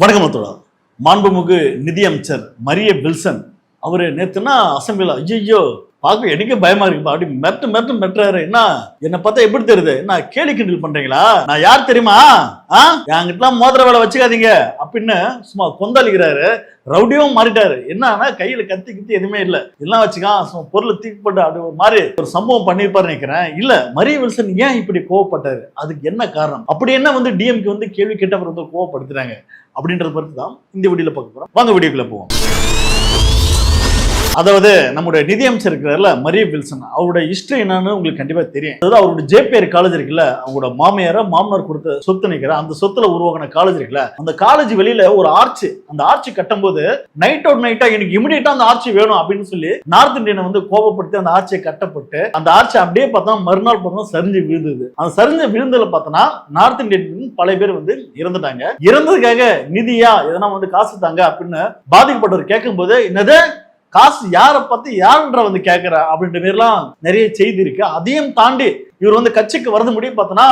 வணக்கம் தோழா. மாண்புமிகு நிதியமைச்சர் மரிய வில்சன் அவரு நேத்துனா அசம்பிளில ஐயோ பார்க்க எனக்கே பயமா இருக்குப்பா அப்படி மெட்டுறாரு. என்ன பார்த்தா எப்படி தெரியுது? என்ன கேலி கிண்டல் பண்றீங்களா? நான் யார் தெரியுமா? என்கிட்ட மோதிர வேலை வச்சுக்காதீங்க அப்படின்னு சும்மா கொந்தளிக்கிறாரு. ரவுடியும் மாறிட்டாரு. என்னன்னா கையில கத்தி எதுவுமே இல்ல, எல்லாம் வச்சுக்கான் பொருளை தீக்கப்பட்டு அப்படி ஒரு மாதிரி ஒரு சம்பவம் பண்ணிருப்பாரு நினைக்கிறேன். இல்ல மரிய வில்சன் ஏன் இப்படி கோவப்பட்டாரு? அதுக்கு என்ன காரணம்? அப்படி என்ன டிஎம்கே கேள்வி கேட்டவர் கோவப்படுத்துறாங்க அப்படின்றத பத்தி தான் இந்த வீடியோல பார்க்க போறோம். வாங்க வீடியோக்குள்ள போவோம். அதாவது நம்முடைய நிதியமைச்சர் இருக்கிறார்ல மரிய வில்சன், அவருடைய ஹிஸ்டரி என்னன்னு உங்களுக்கு கண்டிப்பா தெரியும். அதாவது அவருடைய ஜேபிஆர் காலேஜ் இருக்குல்ல, அவங்களோட மாமனார் கொடுத்த சொத்து நினைக்கிற அந்த சொத்துல உருவாக்கின காலேஜ் இருக்குல்ல, அந்த காலேஜ் வெளியில ஒரு ஆர்ச், அந்த ஆர்ச் கட்டும் போது நைட்டா எனக்கு இமிடியேட்டா அந்த ஆர்ச் வேணும் அப்படின்னு சொல்லி நார்த் இந்தியனை கோபப்படுத்தி அந்த ஆர்ச்சை கட்டப்பட்டு அந்த ஆர்ச்சை அப்படியே பார்த்தா மறுநாள் பார்த்தா சரிஞ்சு விழுந்தது. அந்த சரிஞ்ச விழுந்ததுல பார்த்தோன்னா நார்த் இந்தியன் பல பேர் இறந்துட்டாங்க. இறந்ததுக்காக நிதியா எதனா காசு தாங்க அப்படின்னு பாதிக்கப்பட்டவர் கேட்கும் போது என்னது காசு யாரை பத்தி யாருன்ற கேட்கிற அப்படின்ற மாதிரிலாம் நிறைய செய்தி இருக்கு. அதையும் தாண்டி இவர் கட்சிக்கு வரது முடியும் பார்த்தோன்னா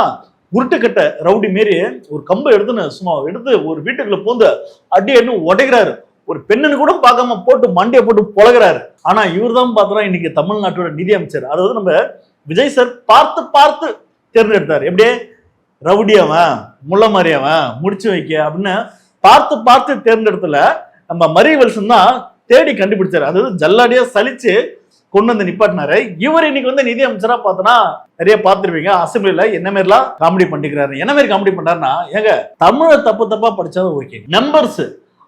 உருட்டுக்கட்ட ரவுடி மாரி ஒரு கம்பை எடுத்துன்னு சும்மா எடுத்து ஒரு வீட்டுக்குள்ள பூந்து அடி உடைக்கிறாரு. ஒரு பெண்ணுன்னு கூட பார்க்காம போட்டு மண்டியை போட்டு பொழகிறாரு. ஆனா இவர் தான் பார்த்தோன்னா இன்னைக்கு தமிழ்நாட்டோட நிதி அமைச்சர். அதாவது நம்ம விஜய் சார் பார்த்து தேர்ந்தெடுத்தார். எப்படியே ரவுடியவன் முள்ள மாதிரியவன் முடிச்சு வைக்க அப்படின்னு பார்த்து தேர்ந்தெடுத்துல நம்ம மரிய வில்சன் தான் தேடி கண்டுபிடிச்சாரு. அதாவது ஜல்லாடியா சலிச்சு கொண்டு நிப்பாட்டினாரு. இவர் இன்னைக்கு நிதி அமைச்சரா பார்த்தோன்னா நிறைய பார்த்துருப்பீங்க. அசம்பிளில என்ன மாதிரிலாம் காமெடி பண்ணிக்கிறாரு. என்ன மாதிரி காமெடி பண்றாருன்னா, ஏங்க தமிழை தப்பா படிச்சாலும் ஓகே, நம்பர்ஸ்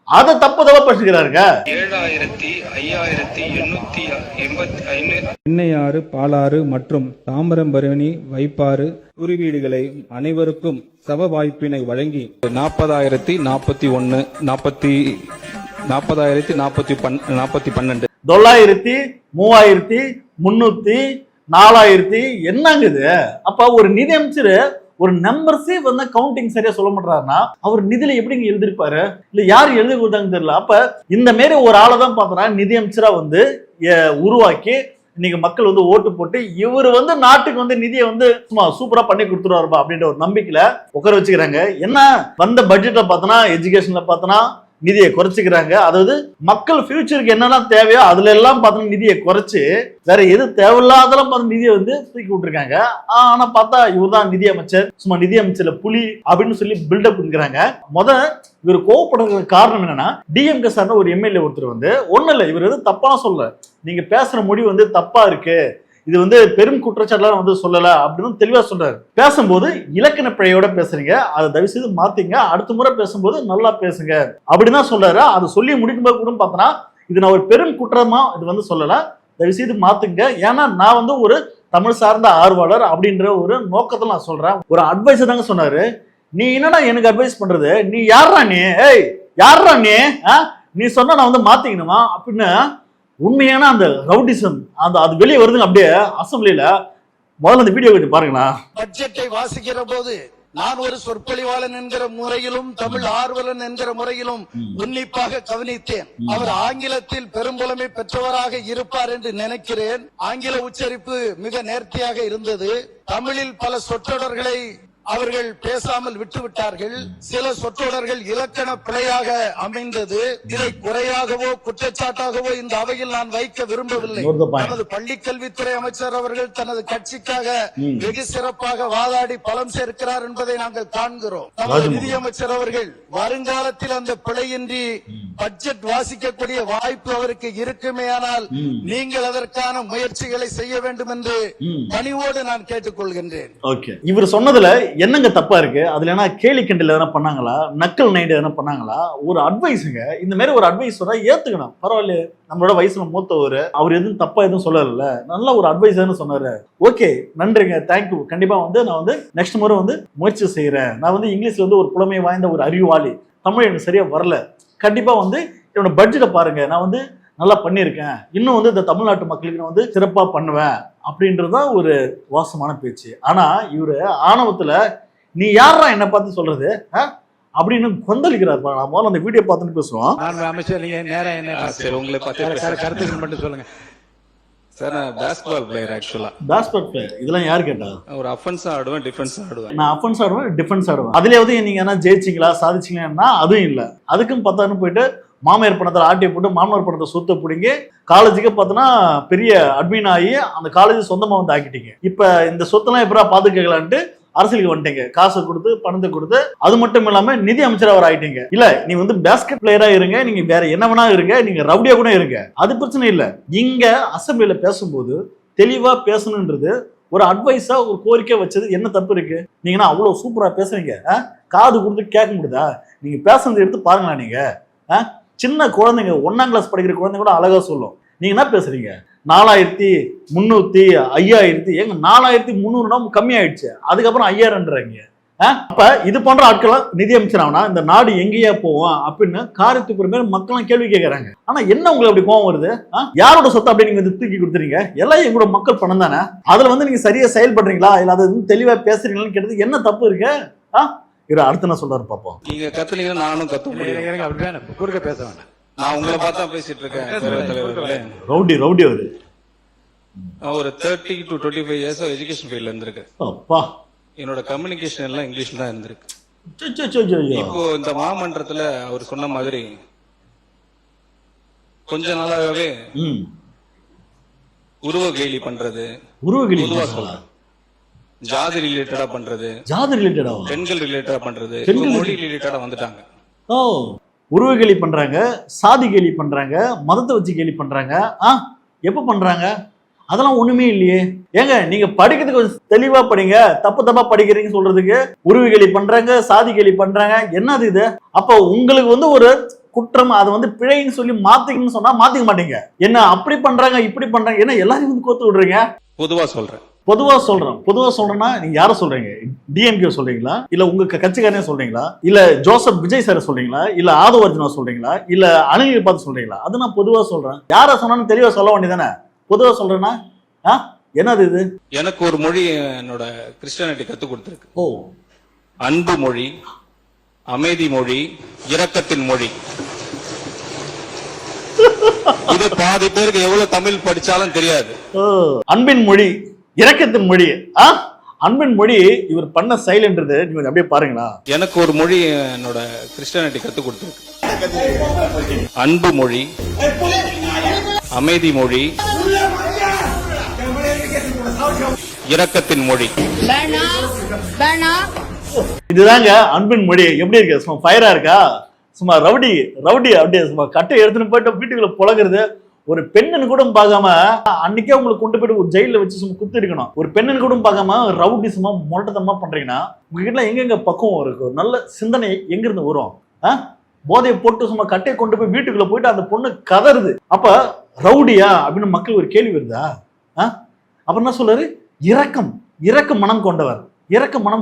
அதை தப்பா படிச்சுக்கிறாருங்க. 7,5885 எண்ணெயாறு, பாலாறு மற்றும் தாமிரபரணி வைப்பாறு குறிவீடுகளை அனைவருக்கும் சம வாய்ப்பினை வழங்கி 40,041 40,012 9,000 3,300 4,000 என்னங்க இது? அப்ப ஒரு நிதி அமைச்சர் ஒரு நம்பர்ஸே கவுண்டிங் சரியா சொல்ல மாட்டாருன்னா அவர் நிதியில எப்படிங்க எழுதிருப்பாரு? இல்ல யார் எழுதி கொடுத்தாங்கன்னு தெரியல. அப்ப இந்த மாரி ஒரு ஆளை தான் பார்த்தோன்னா நிதி அமைச்சரா உருவாக்கி இன்னைக்கு மக்கள் ஓட்டு போட்டு இவர் நாட்டுக்கு நிதியை சும்மா சூப்பரா பண்ணி கொடுத்துருவாருப்பா அப்படின்ற ஒரு நம்பிக்கையில உட்கார வச்சுக்கிறாங்க. என்ன வந்த பட்ஜெட்ல பார்த்தோன்னா எஜுகேஷன்ல பார்த்தோன்னா நிதியை குறைச்சிக்கிறாங்க. அதாவது மக்கள் ஃபியூச்சருக்கு என்னெல்லாம் தேவையோ அதுல எல்லாம் பார்த்தோன்னா நிதியை குறைச்சு வேற எது தேவையில்லாதெல்லாம் பார்த்து நிதியை தூக்கி விட்டுருக்காங்க. ஆனா பார்த்தா இவர் தான் நிதி அமைச்சர், சும்மா நிதி அமைச்சர்ல புலி அப்படின்னு சொல்லி பில்டப் பண்ணிக்கிறாங்க. இவர் கோவப்படுறதுக்கு காரணம் என்னன்னா, டிஎம்கே சார்ந்த ஒரு எம்எல்ஏ ஒருத்தர் ஒன்னும் இல்லை, இவர் தப்பா சொல்ல, நீங்க பேசுற மொழி தப்பா இருக்கு, இது பெரும் குற்றச்சாட்டுலாம் சொல்லல அப்படின்னு தெளிவா சொல்றாரு. பேசும்போது இலக்கண பிழையோட பேசுறீங்க, அதை தயவு செய்து மாத்தீங்க, அடுத்த முறை பேசும்போது நல்லா பேசுங்க அப்படிதான் சொல்றாரு. அதை சொல்லி முடிக்கும் போது கூட பார்த்தோன்னா இது நான் ஒரு பெரும் குற்றமா இது சொல்லல, தயவு செய்து மாத்துங்க, ஏன்னா நான் ஒரு தமிழ் சார்ந்த ஆர்வலர் அப்படின்ற ஒரு நோக்கத்தில் நான் சொல்றேன். ஒரு அட்வைஸ் தாங்க சொன்னாரு. நீ என்னடா எனக்கு அட்வைஸ் பண்றது? நீ யாரா நீ? ஏய் யாரா நீ? நீ சொன்னா நான் மாத்திக்கணுமா அப்படின்னு உண்மையான அந்த ரவுடிசம் அது வெளியே வருதுங்க. அப்படியே அசம்பிளில முதல்ல அந்த வீடியோ கொஞ்சம் பாருங்களா. பட்ஜெட்டை வாசிக்கிற போது நான் ஒரு சொற்பொழிவாளன் என்கிற முறையிலும் தமிழ் ஆர்வலன் என்கிற முறையிலும் உன்னிப்பாக கவனித்தேன். அவர் ஆங்கிலத்தில் பெரும்புலமை பெற்றவராக இருப்பார் என்று நினைக்கிறேன். ஆங்கில உச்சரிப்பு மிக நேர்த்தியாக இருந்தது. தமிழில் பல சொற்றொடர்களை அவர்கள் பேசாமல் விட்டுவிட்டார்கள். சில சொற்றொடர்கள் இலக்கண பிழையாக அமைந்தது. இதை குறையாகவோ குற்றச்சாட்டாகவோ இந்த அவையில் நான் வைக்க விரும்பவில்லை. தனது பள்ளிக்கல்வித்துறை அமைச்சர் அவர்கள் தனது கட்சிக்காக வெகு சிறப்பாக வாதாடி பலம் சேர்க்கிறார் என்பதை நாங்கள் காண்கிறோம். நமது நிதியமைச்சர் அவர்கள் வருங்காலத்தில் அந்த பிழையின்றி பட்ஜெட் வாசிக்கக்கூடிய வாய்ப்பு அவருக்கு இருக்குமேயானால் நீங்கள் அதற்கான முயற்சிகளை செய்ய வேண்டும் என்று பணிவோடு நான் கேட்டுக்கொள்கின்றேன். இவர் சொன்னதுல என்னங்க தப்பா இருக்கு? அதுல என்ன கேலி கிண்டல் எதனா பண்ணாங்களா? நக்கல் நைட் எதனா பண்ணாங்களா? ஒரு அட்வைஸுங்க, இந்த மாதிரி ஒரு அட்வைஸ் ஏத்துக்கணும். பரவாயில்ல, நம்மளோட வயசுல மூத்தவர், அவர் எதுவும் தப்பா எதுவும் சொல்லல, நல்ல ஒரு அட்வைஸ் சொன்னாரு. ஓகே, நன்றிங்க, தேங்க்யூ. கண்டிப்பா நான் நெக்ஸ்ட் முறை முயற்சி செய்யறேன். நான் இங்கிலீஷ்ல ஒரு புலமை வாய்ந்த ஒரு அறிவாளி, தமிழ் எனக்கு சரியா வரல, கண்டிப்பா என்னோட பட்ஜெட்டை பாருங்க, நான் நல்லா பண்ணியிருக்கேன், இன்னும் இந்த தமிழ்நாட்டு மக்களுக்கு நான் சிறப்பா பண்ணுவேன் அப்படின்றதுதான் ஒரு வாசமான பேச்சு. ஆனா இவரு ஆணவத்துல நீ யாரா என்ன பார்த்து சொல்றது அப்படின்னு கொந்தளிக்கிறார். முதல்ல அந்த வீடியோ பார்த்துட்டு பேசுவோம். அமைச்சர் நீங்க நேரம் என்ன உங்களை கருத்துக்கள் மட்டும் சொல்லுங்க சார் நான் பேஸ்பால் பிளேயர் ஆக்சுவலா. பேஸ்கெட் பிளேயர் இதெல்லாம் யார் கேட்டா? ஒரு அஃபென்ஸா ஆடுவேன், டிஃபென்ஸா ஆடுவேன். நான் அஃபென்ஸ் ஆடுவேன், டிஃபென்ஸ் ஆடுவேன். அதுலயாவது நீங்க என்ன ஜெயிச்சிங்களா சாதிச்சிங்களா? அதுவும் இல்ல. அதுக்கும் பத்தான்னு போயிட்டு மாமியார் பணத்தில் ஆட்டியை போட்டு மாமனார் பணத்தை சொத்தை பிடிங்கி காலேஜுக்கு பார்த்தோன்னா பெரிய அட்மின் ஆகி அந்த காலேஜ் சொந்தமாக வந்து ஆக்கிட்டீங்க. இப்போ இந்த சொத்தெல்லாம் எப்படா பாதுகாக்கலான்ட்டு அரசியலுக்கு வந்துட்டீங்க. காசை கொடுத்து பணத்தை கொடுத்து. அது மட்டும் இல்லாம நிதி அமைச்சர் அவர் ஆயிட்டீங்க. இல்ல நீ வந்து பேஸ்கெட் பிளேயரா இருங்க, நீங்க வேற என்ன வேணா இருங்க, நீங்க ரவுடியா கூட இருங்க, அது பிரச்சனை இல்ல. இங்க அசம்பிளியில பேசும்போது தெளிவா பேசணுன்றது ஒரு அட்வைஸா ஒரு கோரிக்கை வச்சது என்ன தப்பு இருக்கு? நீங்கன்னா அவ்வளவு சூப்பரா பேசுறீங்க, காது கொடுத்து கேட்க முடியுதா? நீங்க பேசுறதை எடுத்து பாருங்களா. நீங்க சின்ன குழந்தைங்க 1ஆம் கிளாஸ் படிக்கிற குழந்தைங்க கூட அழகா சொல்லும். நீங்க என்ன பேசுறீங்க? 4300 5000 ஏங்க 4300 கம்மியாயிடுச்சு, அதுக்கப்புறம் 5000ன்றாங்க. அப்ப இது போன்ற ஆட்கள் நிதி அமைச்சர் ஆனா இந்த நாடு எங்கேயா போவோம் அப்படின்னு காரியத்துக்கு மேல மக்களும் கேள்வி கேட்கறாங்க. ஆனா என்ன உங்களுக்கு அப்படி கோவம் வருது? யாரோட சொத்தை அப்படி நீங்க தூக்கி கொடுத்துறீங்க? எல்லாம் எங்களோட மக்கள் பணம் தானே. அதுல வந்து நீங்க சரியா செயல்படுறீங்களா இல்ல அதை தெளிவா பேசுறீங்களான்னு கேட்டது என்ன தப்பு இருக்கு? அடுத்து என்ன சொல்றாரு பாப்போம். நீங்க கத்துனீங்கன்னா நானும் கத்த முடியும். அப்படிதான் குறுக்க பேச வேண்டாம். நான் உங்களை பார்த்தா பேசிட்டு இருக்கேன். ரவுடி அவரு ஒரு 30 to 25 இயர்ஸ் எஜுகேஷன் ஃபீல்ட்ல இருந்திருக்கு. அப்பா என்னோட கம்யூனிகேஷன் எல்லாம் இங்கிலீஷ்ல தான் இருந்திருக்கு. இப்போ இந்த மாமன்றத்துல அவர் சொன்ன மாதிரி கொஞ்ச நாளாகவே உருவ கேலி பண்றது, ஜாதி ரிலேட்டடா பண்றது, பெண்கள் ரிலேட்டடா பண்றது, மொழி ரிலேட்டடா வந்துட்டாங்க. உருவ கேலி பண்றாங்க, சாதி கேலி பண்றாங்க, மதத்தை வச்சு கேலி பண்றாங்க. எப்ப பண்றாங்க? அதெல்லாம் ஒண்ணுமே இல்லையே. ஏங்க நீங்க படிக்கிறதுக்கு கொஞ்சம் தெளிவா படிங்க. தப்பா படிக்கிறீங்கன்னு சொல்றதுக்கு உருவ கேலி பண்றாங்க, சாதி கேலி பண்றாங்க, என்னது இது? அப்ப உங்களுக்கு வந்து ஒரு குற்றம், அதை வந்து பிழைன்னு சொல்லி மாத்திக்கணும்னு சொன்னா மாத்திக்க மாட்டீங்க. என்ன அப்படி பண்றாங்க இப்படி பண்றாங்க, என்ன எல்லாரையும் வந்து கோத்து விடுறீங்க? பொதுவா சொல்றேன். பொதுவா சொல்றேன்னா நீங்க யார சொல்றீங்க? டிஎம்கே சொல்றீங்களா, இல்ல உங்க கட்சிக்காரனே சொல்றீங்களா, இல்ல ஜோசப் விஜய் சார் சொல்றீங்களா, இல்ல ஆதவ அர்ஜுனா சொல்றீங்களா, இல்ல அணிலை பார்த்து சொல்றீங்களா? அது நான் பொதுவா சொல்றேன். யார சொன்னாலும் தெளிவா சொல்ல வேண்டியதானே. பொதுவா சொல்றேன்னா என்னது இது? எனக்கு ஒரு மொழி என்னோட கிறிஸ்டியானிட்டி கத்து கொடுத்திருக்கு. அன்பு மொழி, அமைதி மொழி, இரக்கத்தின் மொழி. இது பாதி பேருக்கு எவ்வளவு தமிழ் படிச்சாலும் தெரியாது. அன்பின் மொழி, இரக்கத்தின் மொழி. அன்பின் மொழி இவர் பண்ண சைலன்றது நீங்க அப்படியே பாருங்களா. எனக்கு ஒரு மொழி என்னோட கிறிஸ்டியானிட்டி கத்து கொடுத்திருக்கு. அன்பு மொழி, அமைதி மொழி, இரக்கத்தின் மொழி. இதுதாங்க அன்பின் மொழி. எப்படி இருக்கு? சும்மா ஃபயரா இருக்கா? சும்மா ரவுடி அப்படியே சும்மா கட்டை எடுத்துன்னு போயிட்டு வீட்டுக்குள்ள புழங்குறது. ஒரு பெண்ணு கூட பார்க்காம அன்னைக்கே உங்களுக்கு கொண்டு போயிட்டு ஒரு ஜெயில வச்சு சும்மா குத்து இருக்கணும். ஒரு பெண்ணு கூட பார்க்காம ரவுடி சும்மா மொட்டத்தமா பண்றீங்கன்னா உங்ககிட்ட எங்க பக்குவம் இருக்கு? ஒரு நல்ல சிந்தனை எங்க இருந்து வரும்? போதையை போட்டு சும்மா கட்டையை கொண்டு போய் வீட்டுக்குள்ள போயிட்டு அந்த பொண்ணு கதறுது. அப்ப ரவுடியா அப்படின்னு மக்கள் ஒரு கேள்வி வருதா? அப்புறம் என்ன சொல்றாரு? இரக்க மனம்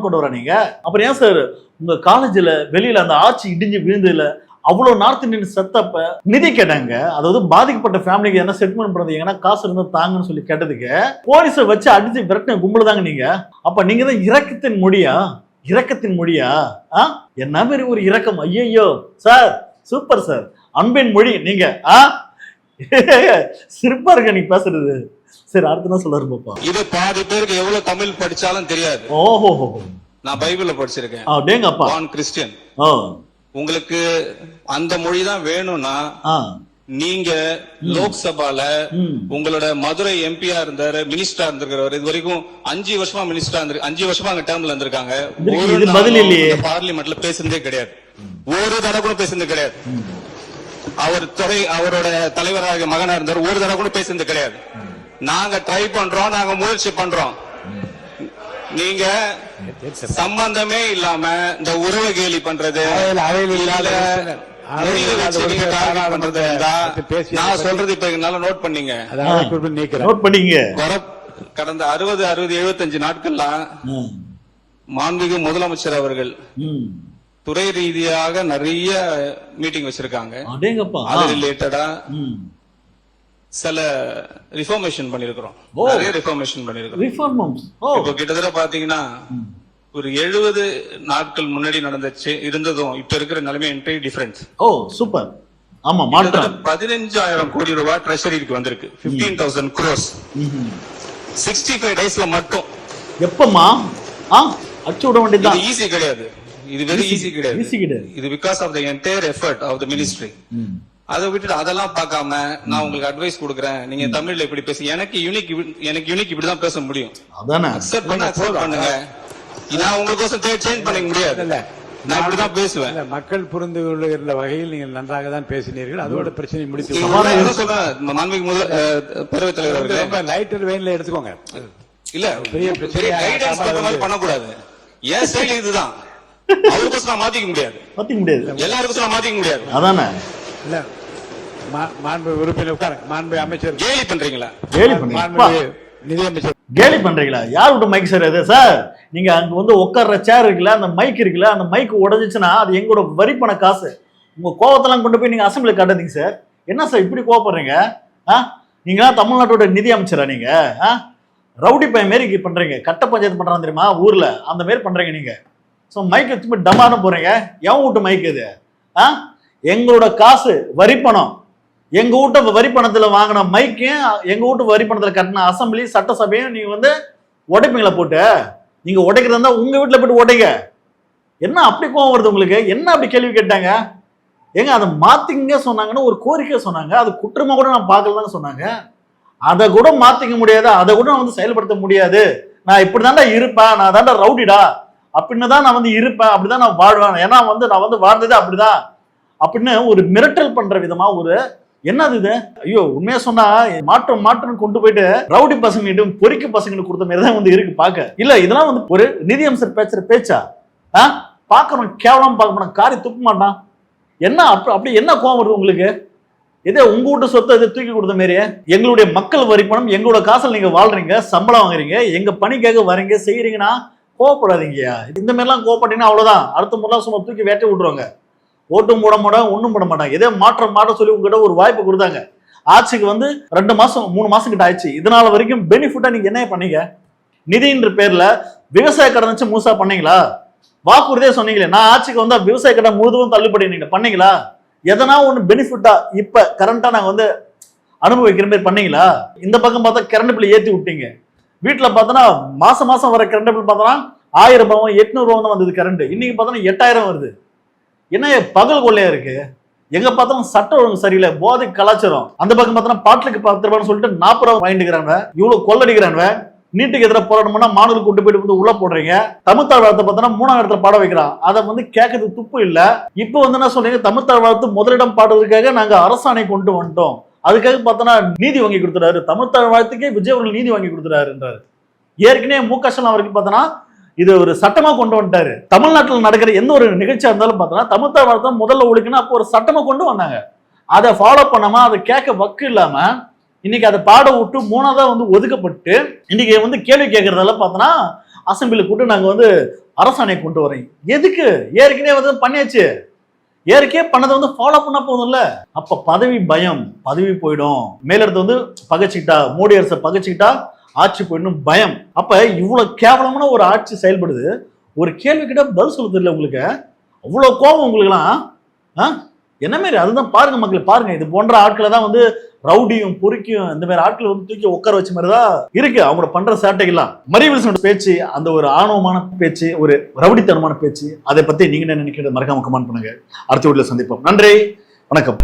கொண்டவரா நீங்க? அப்புறம் ஏன் சார் உங்க காலேஜ்ல வெளியில அந்த ஆட்சி இடிஞ்சு விழுந்ததுல அவ்வளவு நார்த் இந்தியன் செத்தப்ப நிதி கேட்டாங்க. அதாவது பாதிக்கப்பட்ட ஃபேமிலிக்கு என்ன செட்டில்மெண்ட் பண்றது, எங்கன்னா காசு இருந்தா தாங்கன்னு சொல்லி கேட்டதுக்கு போலீஸை வச்சு அடிச்சு விரட்டின கும்பல் தாங்க நீங்க. அப்ப நீங்க தான் இரக்கத்தின் மொழியா? என்ன மாதிரி ஒரு இரக்கம்? ஐயோ சார், சூப்பர் சார், அன்பின் மொழி நீங்க. சிறப்பா இருக்க நீங்க பேசுறது. சரி, அடுத்து என்ன சொல்றாரு பாப்பா. இது பாதி பேருக்கு எவ்வளவு தமிழ் படிச்சாலும் தெரியாது. நான் பைபிள்ல படிச்சிருக்கேன். கிறிஸ்டியன். உங்களுக்கு அந்த மொழி தான் வேணும்னா நீங்க லோக்சபால உங்களோட மதுரை எம்பியா இருந்தாரு, மினிஸ்டரா இருந்திருக்கிறவர். இது வரைக்கும் 5 வருஷமா மினிஸ்டரா இருந்து 5 வருஷமா அங்க டேர்ம்ல இருந்திருக்காங்க. பார்லிமெண்ட்ல பேசுனதே கிடையாது. ஒரு தடவை கூட பேசுனது கிடையாது. அவரோட தலைவராக மகனா இருந்தார். ஒரு தடவை கூட பேசுனது கிடையாது. நாங்க ட்ரை பண்றோம், நாங்க முயற்சி பண்றோம். நீங்க சம்பந்தமே இல்லாம இந்த உறவு கேலி பண்றது, நான் சொல்றது இப்ப என்னால நோட் பண்ணீங்க. கடந்த 60, 75 நாட்கள்லாம் மாண்புமிகு முதலமைச்சர் அவர்கள் துறை ரீதியாக நிறைய மீட்டிங் வச்சிருக்காங்க. அது ரிலேட்டடா சில ரிஃபார்மேஷன் பண்ணிருக்கிறோம். நிறைய ரிஃபார்மேஷன் பண்ணிருக்கிறோம். இப்போ கிட்டத்தட்ட பாத்தீங்கன்னா ஒரு 70 நாட்கள் முன்னாடி இருந்ததும் இப்ப இருக்கிற நிலைமை என்டையர் டிஃபரன்ஸ். சூப்பர். ஆமா மாற்றம் 15,000 கோடி ரூபாய் ட்ரெஷரிக்கு வந்திருக்கு. 15,000 crores 65 டேஸ்ல மட்டும். எப்பமா அச்சு விட வேண்டியது இது ஈஸி கிடையாது. இது வெரி ஈஸி கிடையாது. ஈஸி கிடையாது. இது because of the entire effort of the ministry. அதை விட்டுட்டு அதெல்லாம் பார்க்காம நான் உங்களுக்கு அட்வைஸ் கொடுக்குறேன், நீங்க தமிழ்ல இப்படி பேசி எனக்கு யூனிக் இப்படிதான் பேச முடியும். அதானே அக்செப்ட் பண்ணுங்க. நான் உங்களுக்கு சேஞ்ச் பண்ண முடியாது. நான் இப்படிதான் பேசுவேன். மக்கள் புரிந்து கொள்ளுகிற வகையில் நீங்கள் நன்றாக தான் பேசினீர்கள். அதோட பிரச்சனை முடித்து பேரவைத் தலைவர் லைட்டர் வெயின்ல எடுத்துக்கோங்க. இல்ல பெரிய பிரச்சனை பண்ணக்கூடாது. ஏன் ஸ்டைல் இதுதான். அவருக்கோசம் மாத்திக்க முடியாது. எல்லாருக்கும் மாத்திக்க முடியாது. அதானே இல்ல மாண்பு உறுப்பினர் உட்காருங்க. மாண்பு அமைச்சர் கேலி பண்றீங்களா? நிதி அமைச்சர் கேலி பண்றீங்களா? யார் விட்டு மைக் சார் இது? சார் நீங்க அங்க வந்து உட்கார்ற சேர் இருக்குல்ல, அந்த மைக் இருக்குல்ல, அந்த மைக் உடஞ்சிச்சுன்னா அது எங்களோட வரிப்பண காசு. உங்க கோவத்தெல்லாம் கொண்டு போய் நீங்க அசம்பிளி காட்டாதீங்க சார். என்ன சார் இப்படி கோவப்படுறீங்க? நீங்க தமிழ்நாட்டோட நிதி அமைச்சரா? நீங்க ரவுடி பையன் மாரி பண்றீங்க. கட்ட பஞ்சாயத்து பண்றான் தெரியுமா ஊர்ல, அந்த மாதிரி பண்றீங்க நீங்க. ஸோ மைக் வச்சு டமான்னு போறீங்க. எவன் வீட்டு மைக் இது? எங்களோட காசு வரிப்பணம். எங்க வீட்டு வரிப்பணத்துல வாங்கின மைக்கையும் எங்க வீட்டு வரிப்பணத்துல கட்டின அசம்பிளி சட்டசபையும் நீங்க வந்து உடைப்பீங்களா போட்டு? நீங்க உடைக்கிறதா இருந்தா உங்க வீட்டுல போயிட்டு உடைங்க. என்ன அப்படி கோவம் வருது உங்களுக்கு? என்ன அப்படி கேள்வி கேட்டாங்க? ஏங்க அதை மாத்திங்க சொன்னாங்கன்னு ஒரு கோரிக்கை சொன்னாங்க. அது குற்றமா கூட நான் பார்க்கலன்னு சொன்னாங்க. அதை கூட மாத்திக்க முடியாது, அதை கூட நான் வந்து செயல்படுத்த முடியாது. நான் இப்படிதான்டா இருப்பேன், நான் தான்டா ரவுடிடா அப்படின்னு தான் நான் வந்து இருப்பேன், அப்படிதான் நான் வாழ்வேன், ஏன்னா வந்து நான் வந்து வாழ்ந்தது அப்படிதான் அப்படின்னு ஒரு மிரட்டல் பண்ற விதமா ஒரு என்னது இது? ஐயோ உண்மையா சொன்னா மாற்றம் கொண்டு போயிட்டு ரவுடி பசங்கிட்டும் பொறிக்க பசங்களுக்கு கொடுத்த மாதிரி தான் வந்து இருக்கு பாக்க. இல்ல இதெல்லாம் வந்து ஒரு நிதி அமைச்சர் பேசுற பேச்சா? பாக்கணும் கேவலம் பார்க்க மாட்டான், காரி துப்ப மாட்டான். என்ன அப்படி என்ன கோவம் வருது உங்களுக்கு? இதே உங்க வீட்டு சொத்தை இதை தூக்கி கொடுத்த மாதிரியே எங்களுடைய மக்கள் வரி பணம், எங்களோட காசில் நீங்க வாழ்றீங்க, சம்பளம் வாங்குறீங்க, எங்க பணிக்காக வரீங்க, செய்யறீங்கன்னா கோவப்படாதீங்கயா. இந்த மாதிரிலாம் கோவப்பட்டீங்கன்னா அவ்வளவுதான். அடுத்த முறைலாம் சும்மா தூக்கி வேட்டை விட்டுருவாங்க. ஓட்டும் போட மாட்டாங்க, ஒண்ணும் போட மாட்டாங்க. இதே மாற்ற சொல்லி உங்ககிட்ட ஒரு வாய்ப்பு கொடுத்தாங்க. ஆட்சிக்கு வந்து 2 மாசம் 3 மாசம் கிட்ட ஆயிடுச்சு. இதனால வரைக்கும் பெனிஃபிட்டா நீங்க என்ன பண்ணீங்க? நிதின்ற பேர்ல விவசாய கடன் வச்சு மூசா பண்ணீங்களா? வாக்குறுதியே சொன்னீங்களே நான் ஆட்சிக்கு வந்தா விவசாய கடன் முழுதும் தள்ளுபடி நீங்க பண்ணீங்களா? எதனா ஒண்ணு பெனிஃபிட்டா இப்ப கரண்டா நாங்க வந்து அனுபவிக்கிற மாதிரி பண்ணீங்களா? இந்த பக்கம் பார்த்தா கரண்ட் பில் ஏத்தி விட்டீங்க. வீட்டுல பார்த்தோன்னா மாசம் வர கரண்ட் பில் பார்த்தோன்னா 1000 ரூபாயும் 800 ரூபாய் தான் வந்தது கரண்ட். இன்னைக்கு பார்த்தோன்னா 8000 வருது. என்ன பகல் கொள்ளையா இருக்கு? எங்க பார்த்தாலும் சட்டம் ஒழுங்கு சரியில்லை, போதை கலாச்சாரம். அந்த பக்கம் பார்த்தோன்னா பாட்டுக்கு 10 ரூபான்னு சொல்லிட்டு 40 ரூபாய் வாங்கிட்டுக்கிறாங்க. இவ்வளவு கொள்ளடிக்கிறாங்க. நீட்டுக்கு எதிராக போராட்டம்னா மாணவர்கள் கூட்டு போயிட்டு வந்து உள்ள போடுறீங்க. தமிழ்த்தாழ் வாழ்த்தை பார்த்தோன்னா 3ஆம் இடத்துல பாட வைக்கிறான். அதை வந்து கேட்கறதுக்கு துப்பு இல்ல. இப்போ வந்து என்ன சொல்றீங்க? தமிழ்த்தாழ் வாழ்த்து முதலிடம் பாடுறதுக்காக நாங்க அரசாணை கொண்டு வந்துட்டோம், அதுக்காக பார்த்தோன்னா நீதி வாங்கி கொடுத்துறாரு. தமிழ்த்தாழ் வாழ்த்துக்கே விஜய் அவர்கள் நீதி வாங்கி கொடுத்துறாருன்றாரு. ஏற்கனவே மு.க. ஸ்டாலின் அவருக்கு பார்த்தோன்னா இது ஒரு சட்டமா கொண்டு வந்துட்டாரு. தமிழ்நாட்டில் நடக்கிற எந்த ஒரு நிகழ்ச்சியா இருந்தாலும் பார்த்தோன்னா தமிழ்த்தாழ் வாழ்த்தை முதல்ல ஒழிக்கணும், அப்போ ஒரு சட்டமா கொண்டு வந்தாங்க. அதை ஃபாலோ பண்ணாம அதை கேட்க வக்கு இல்லாம இன்னைக்கு அதை பாட விட்டு 3ஆவதா வந்து ஒதுக்கப்பட்டு இன்னைக்கு வந்து கேள்வி கேட்கறதெல்லாம் பார்த்தோன்னா அசம்பிளி கூட்டு நாங்க வந்து அரசாணை கொண்டு வரேன். எதுக்கு? ஏற்கனவே வந்து பண்ணியாச்சு. ஏற்கனவே பண்ணதை வந்து ஃபாலோ பண்ண போதும்ல. அப்ப பதவி பயம், பதவி போயிடும். மேலிடத்தை வந்து பகைச்சிக்கிட்டா, மோடி அரசை பகைச்சிக்கிட்டா ஆட்சி போயிடணும் பயம். அப்ப இவ்வளவு கேவலமான ஒரு ஆட்சி செயல்படுது. ஒரு கேள்வி கிட்ட பதில் சொல்ல தெரியல உங்களுக்கு. அவ்வளவு கோபம் உங்களுக்கு எல்லாம் என்ன மாதிரி? அதுதான் பாருங்க மக்கள், பாருங்க இது போன்ற ஆட்களை தான் வந்து ரவுடியும் பொறுக்கியும் இந்த மாதிரி ஆட்களை வந்து தூக்கி உட்கார வச்ச மாதிரிதான் இருக்கு அவங்க பண்ற சேட்டைகள்லாம். மரியவில்சனோட பேச்சு, அந்த ஒரு ஆணவமான பேச்சு, ஒரு ரவுடித்தனமான பேச்சு, அதை பத்தி நீங்க என்ன நினைக்கிறது மறக்காம கமெண்ட் பண்ணுங்க. அடுத்த வீடியோல சந்திப்போம். நன்றி, வணக்கம்.